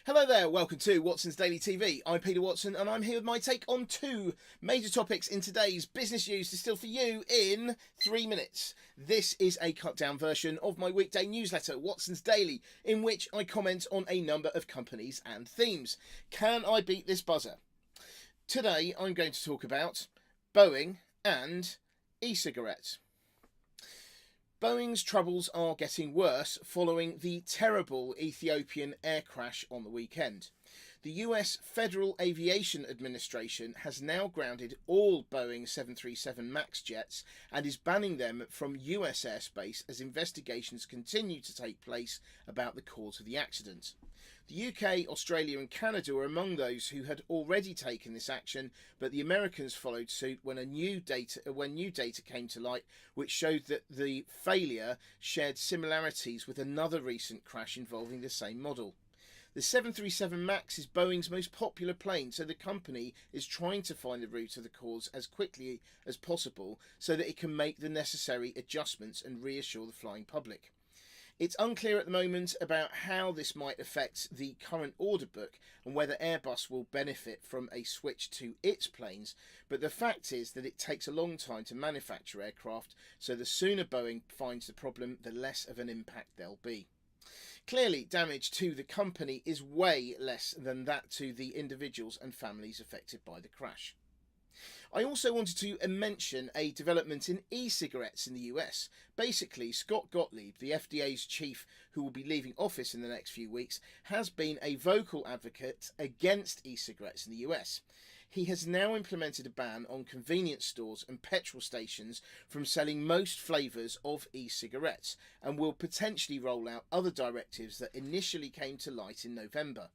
Hello there, welcome to Watson's Daily TV. I'm Peter Watson and I'm here with my take on two major topics in today's business news distilled for you in 3 minutes. This is a cut down version of my weekday newsletter, Watson's Daily, in which I comment on a number of companies and themes. Can I beat this buzzer? Today I'm going to talk about Boeing and e-cigarettes. Boeing's troubles are getting worse following the terrible Ethiopian air crash on the weekend. The US Federal Aviation Administration has now grounded all Boeing 737 MAX jets and is banning them from US airspace as investigations continue to take place about the cause of the accident. The UK, Australia and Canada were among those who had already taken this action, but the Americans followed suit when new data came to light which showed that the failure shared similarities with another recent crash involving the same model. The 737 MAX is Boeing's most popular plane, so the company is trying to find the root of the cause as quickly as possible so that it can make the necessary adjustments and reassure the flying public. It's unclear at the moment about how this might affect the current order book and whether Airbus will benefit from a switch to its planes, but the fact is that it takes a long time to manufacture aircraft, so the sooner Boeing finds the problem, the less of an impact there'll be. Clearly, damage to the company is way less than that to the individuals and families affected by the crash. I also wanted to mention a development in e-cigarettes in the US. Basically, Scott Gottlieb, the FDA's chief who will be leaving office in the next few weeks, has been a vocal advocate against e-cigarettes in the US. He has now implemented a ban on convenience stores and petrol stations from selling most flavours of e-cigarettes and will potentially roll out other directives that initially came to light in November.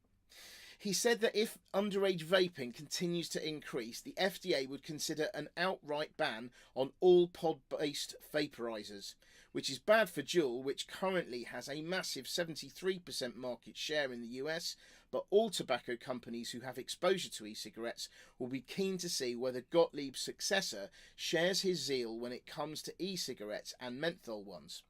He said that if underage vaping continues to increase, the FDA would consider an outright ban on all pod-based vaporizers, which is bad for Juul, which currently has a massive 73% market share in the US, but all tobacco companies who have exposure to e-cigarettes will be keen to see whether Gottlieb's successor shares his zeal when it comes to e-cigarettes and menthol ones.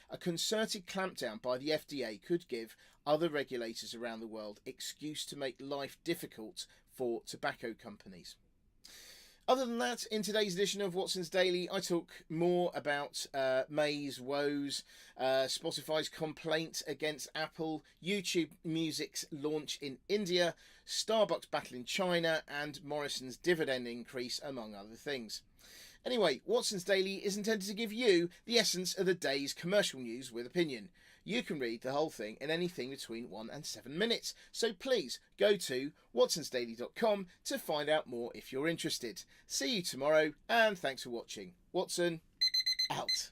A concerted clampdown by the FDA could give other regulators around the world excuse to make life difficult for tobacco companies. Other than that, in today's edition of Watson's Daily, I talk more about May's woes, Spotify's complaint against Apple, YouTube Music's launch in India, Starbucks battle in China, and Morrison's dividend increase, among other things. Anyway, Watson's Daily is intended to give you the essence of the day's commercial news with opinion. You can read the whole thing in anything between 1 and 7 minutes, so please go to watsonsdaily.com to find out more if you're interested. See you tomorrow, and thanks for watching. Watson, out.